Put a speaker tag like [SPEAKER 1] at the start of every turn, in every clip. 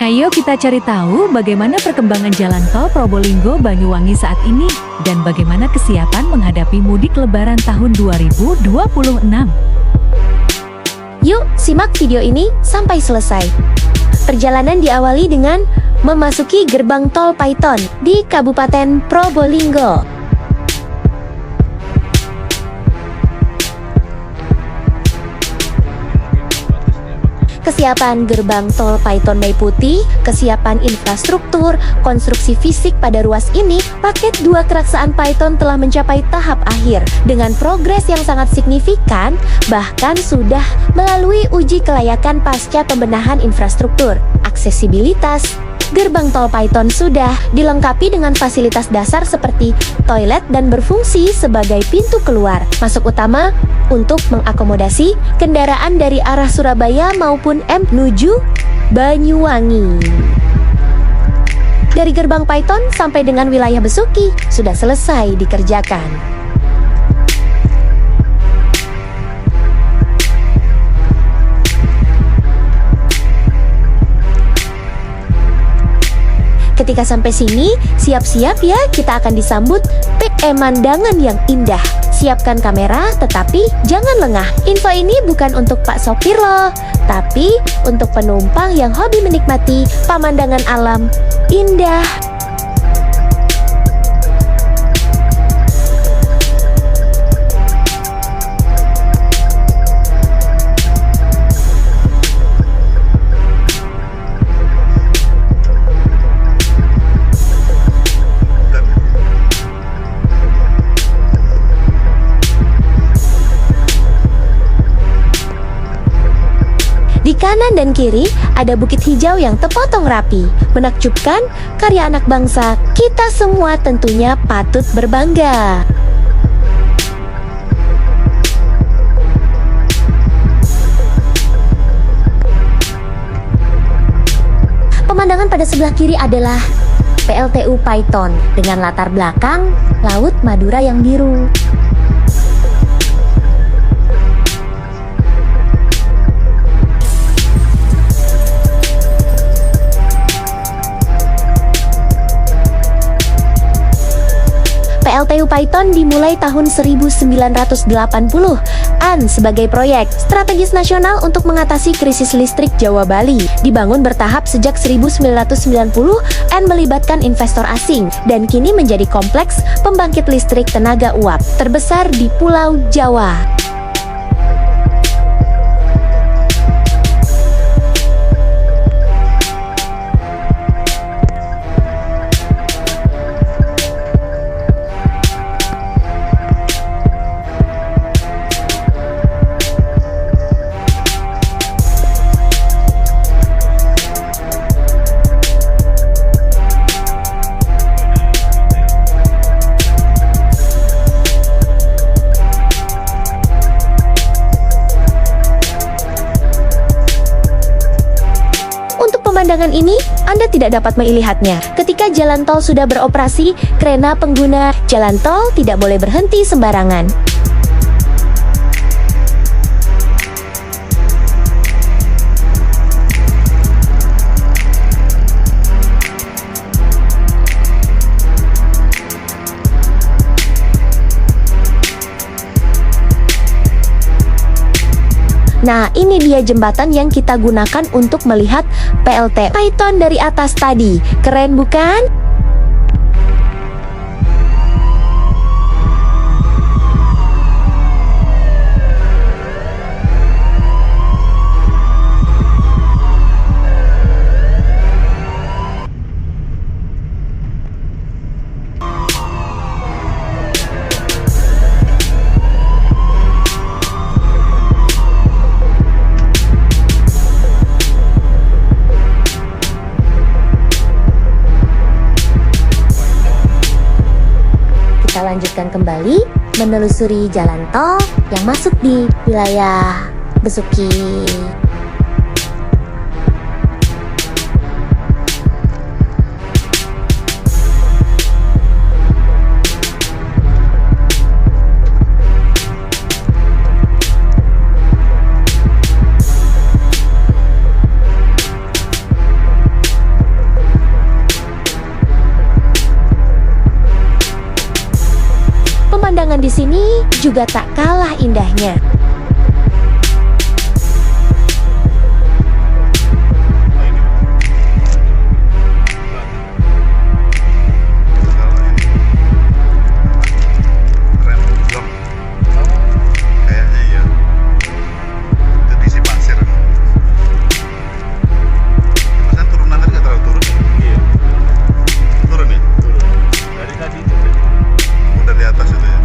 [SPEAKER 1] Ayo kita cari tahu bagaimana perkembangan jalan tol Probolinggo Banyuwangi saat ini dan bagaimana kesiapan menghadapi mudik lebaran tahun 2026.
[SPEAKER 2] Yuk, simak video ini sampai selesai. Perjalanan diawali dengan memasuki gerbang tol Paiton di Kabupaten Probolinggo. Kesiapan gerbang tol Paiton Meiputi, kesiapan infrastruktur, konstruksi fisik pada ruas ini, paket 2 keraksaan Paiton telah mencapai tahap akhir dengan progres yang sangat signifikan, bahkan sudah melalui uji kelayakan pasca pembenahan infrastruktur, aksesibilitas. Gerbang tol Paiton sudah dilengkapi dengan fasilitas dasar seperti toilet dan berfungsi sebagai pintu keluar masuk utama untuk mengakomodasi kendaraan dari arah Surabaya maupun menuju Banyuwangi. Dari gerbang Paiton sampai dengan wilayah Besuki sudah selesai dikerjakan. Ketika sampai sini, siap-siap ya, kita akan disambut pemandangan yang indah. Siapkan kamera, tetapi jangan lengah. Info ini bukan untuk Pak Sopir loh, tapi untuk penumpang yang hobi menikmati pemandangan alam indah. Di kanan dan kiri ada bukit hijau yang terpotong rapi. Menakjubkan, karya anak bangsa, kita semua tentunya patut berbangga. Pemandangan pada sebelah kiri adalah PLTU Paiton dengan latar belakang Laut Madura yang biru. PLTU Paiton dimulai tahun 1980-an sebagai proyek strategis nasional untuk mengatasi krisis listrik Jawa Bali. Dibangun bertahap sejak 1990-an melibatkan investor asing dan kini menjadi kompleks pembangkit listrik tenaga uap terbesar di Pulau Jawa. Pemandangan ini Anda tidak dapat melihatnya. Ketika jalan tol sudah beroperasi, karena pengguna jalan tol tidak boleh berhenti sembarangan. Nah, ini dia jembatan yang kita gunakan untuk melihat PLT Paiton dari atas tadi. Keren bukan? Kita lanjutkan kembali menelusuri jalan tol yang masuk di wilayah Besuki. juga tak kalah indahnya.
[SPEAKER 3] Kayaknya iya. Itu diisi pasir. Masa turunan tadi nggak terlalu turun? Iya. Turun ya? Turun. Dari tadi itu. Oh, dari atas itu ya.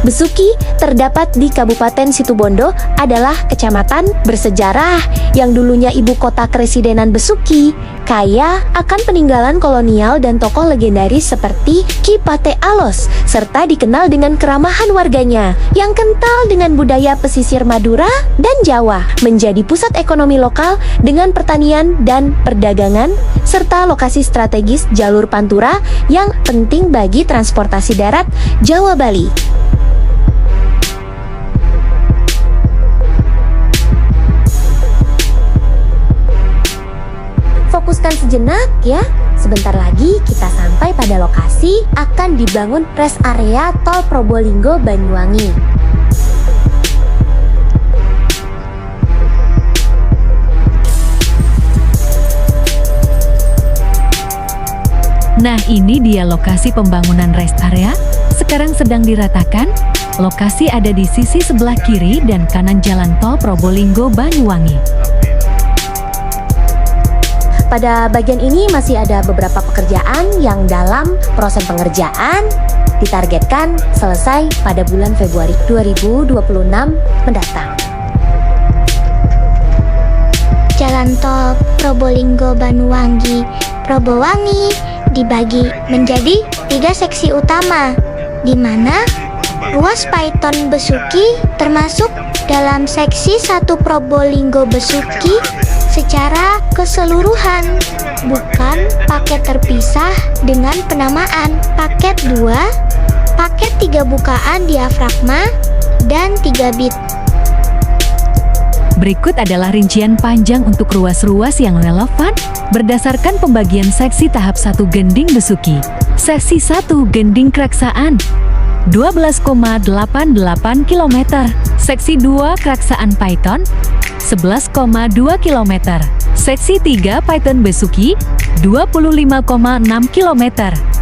[SPEAKER 2] Besuki terdapat di Kabupaten Situbondo adalah kecamatan bersejarah yang dulunya ibu kota Kresidenan Besuki, kaya akan peninggalan kolonial dan tokoh legendaris seperti Ki Pate Alos, serta dikenal dengan keramahan warganya yang kental dengan budaya pesisir Madura dan Jawa, menjadi pusat ekonomi lokal dengan pertanian dan perdagangan, serta lokasi strategis jalur Pantura yang penting bagi transportasi darat Jawa Bali. Fokuskan sejenak ya, sebentar lagi kita sampai pada lokasi akan dibangun rest area tol Probolinggo Banyuwangi.
[SPEAKER 1] Nah, ini dia lokasi pembangunan rest area, sekarang sedang diratakan. Lokasi ada di sisi sebelah kiri dan kanan jalan tol Probolinggo Banyuwangi.
[SPEAKER 2] Pada bagian ini masih ada beberapa pekerjaan yang dalam proses pengerjaan, ditargetkan selesai pada bulan Februari 2026 mendatang.
[SPEAKER 4] Jalan tol Probolinggo Banyuwangi Probowangi dibagi menjadi 3 seksi utama, di mana ruas Paiton Besuki termasuk dalam seksi 1 Probolinggo Besuki secara keseluruhan, bukan paket terpisah dengan penamaan paket 2, paket 3 bukaan diafragma, dan 3 bit.
[SPEAKER 1] Berikut adalah rincian panjang untuk ruas-ruas yang relevan berdasarkan pembagian seksi tahap 1 Gending Besuki. Seksi 1 Gending Kraksaan 12,88 km. Seksi 2 Kraksaan Paiton 11,2 km. Seksi 3 Paiton Besuki 25,6 km.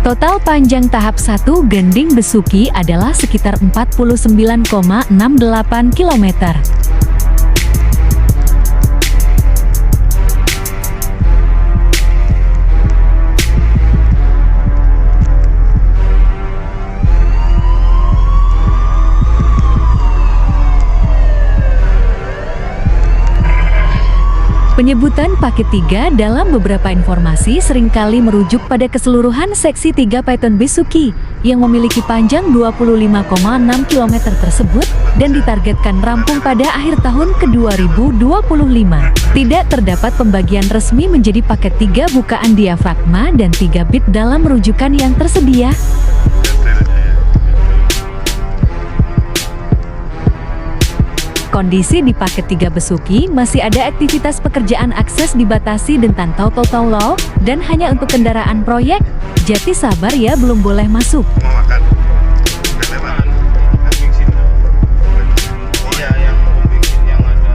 [SPEAKER 1] Total panjang tahap 1 Gending Besuki adalah sekitar 49,68 km. Penyebutan paket 3 dalam beberapa informasi seringkali merujuk pada keseluruhan seksi 3 Paiton Besuki yang memiliki panjang 25,6 km tersebut dan ditargetkan rampung pada akhir tahun ke-2025. Tidak terdapat pembagian resmi menjadi paket 3 bukaan diafragma dan 3 bit dalam rujukan yang tersedia. Kondisi di paket 3 Besuki masih ada aktivitas pekerjaan akses dibatasi dengan tol low dan hanya untuk kendaraan proyek. Jadi sabar ya, belum boleh masuk.
[SPEAKER 3] Mau makan? Udah lewat. Iya, yang bensin yang ada.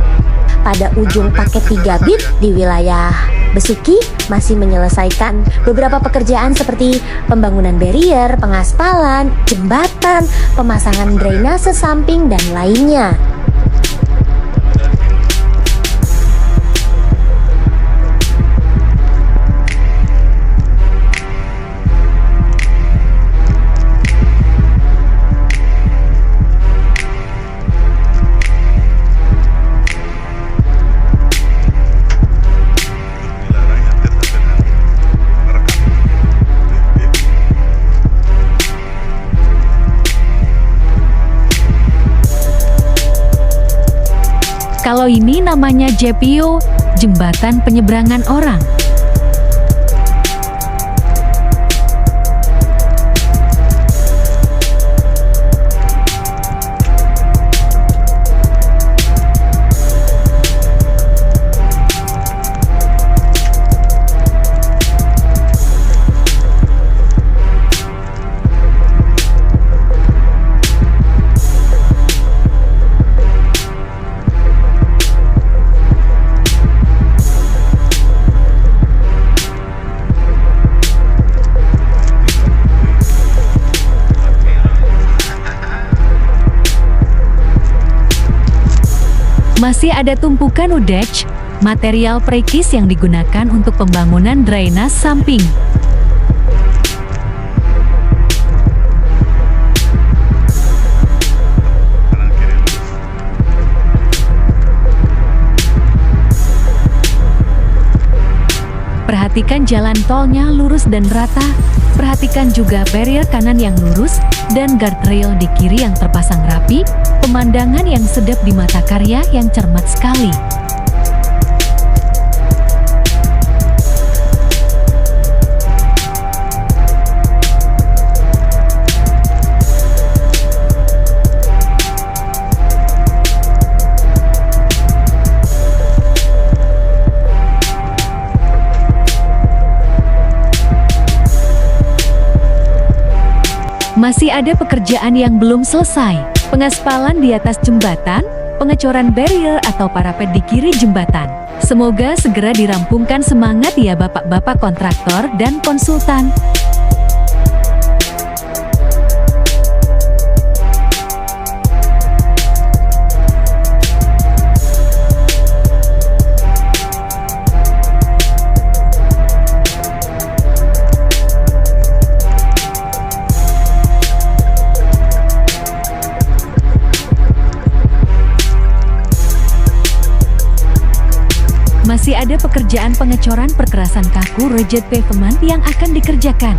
[SPEAKER 2] Pada ujung paket 3 bit di wilayah Besuki masih menyelesaikan beberapa pekerjaan seperti pembangunan barrier, pengaspalan, jembatan, pemasangan drainase samping, dan lainnya.
[SPEAKER 1] Kalau ini namanya JPO, jembatan penyeberangan orang. Masih ada tumpukan udech, material prekis yang digunakan untuk pembangunan drainase samping.
[SPEAKER 3] Kanan kiri lurus.
[SPEAKER 1] Perhatikan jalan tolnya lurus dan rata. Perhatikan juga barrier kanan yang lurus dan guardrail di kiri yang terpasang rapi. Pemandangan yang sedap di mata karya yang cermat sekali. Masih ada pekerjaan yang belum selesai. Pengaspalan di atas jembatan, pengecoran barrier atau parapet di kiri jembatan. Semoga segera dirampungkan. Semangat ya bapak-bapak kontraktor dan konsultan. Masih ada pekerjaan pengecoran perkerasan kaku rigid pavement yang akan dikerjakan.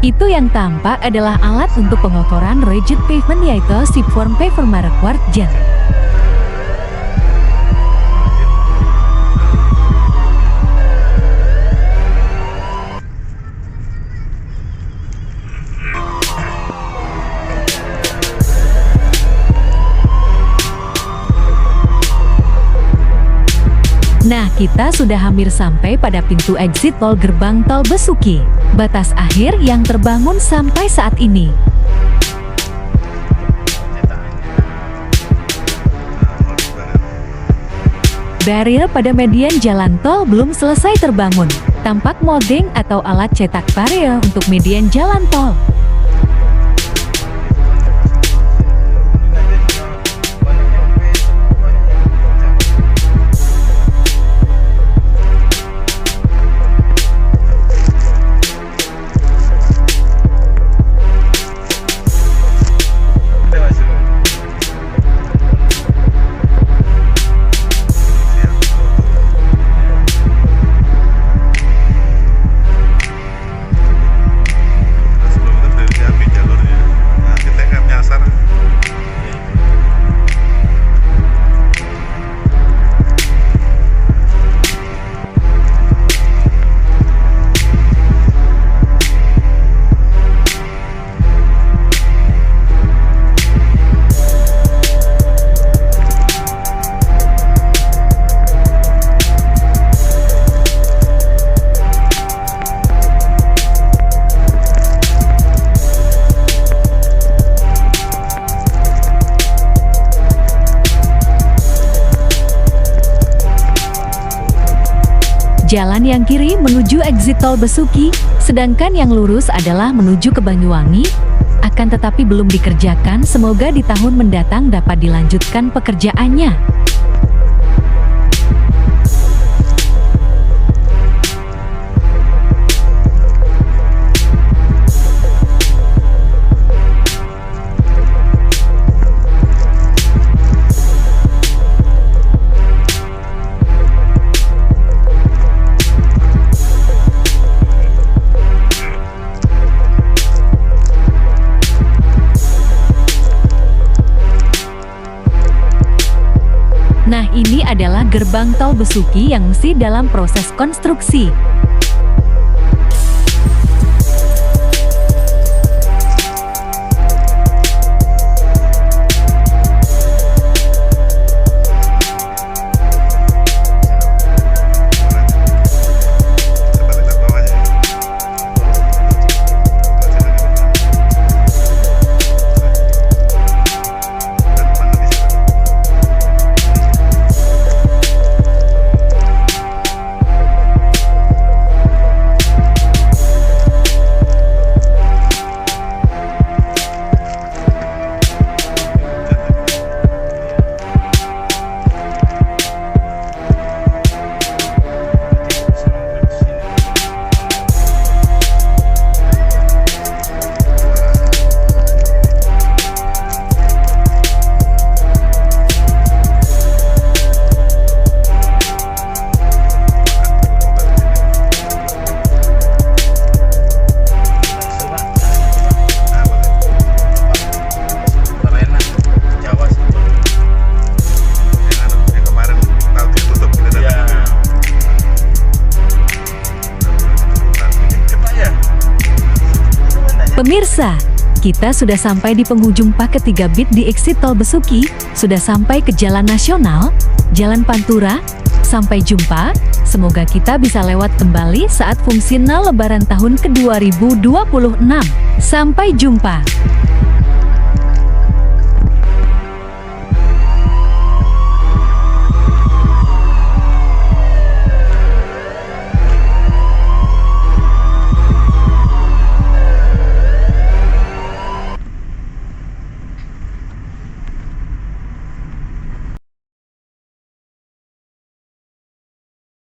[SPEAKER 1] Itu yang tampak adalah alat untuk pengokoran rigid pavement, yaitu Shipform Paver merek Wartgen. Nah, kita sudah hampir sampai pada pintu exit tol gerbang tol Besuki, batas akhir yang terbangun sampai saat ini. Barrier pada median jalan tol belum selesai terbangun. Tampak molding atau alat cetak barrier untuk median jalan tol. Jalan yang kiri menuju exit tol Besuki, sedangkan yang lurus adalah menuju ke Banyuwangi. Akan tetapi belum dikerjakan, semoga di tahun mendatang dapat dilanjutkan pekerjaannya. Nah, ini adalah gerbang tol Besuki yang masih dalam proses konstruksi. Pemirsa, kita sudah sampai di penghujung paket 3 bit di exit tol Besuki, sudah sampai ke Jalan Nasional, Jalan Pantura. Sampai jumpa, semoga kita bisa lewat kembali saat fungsional Lebaran tahun ke-2026. Sampai jumpa.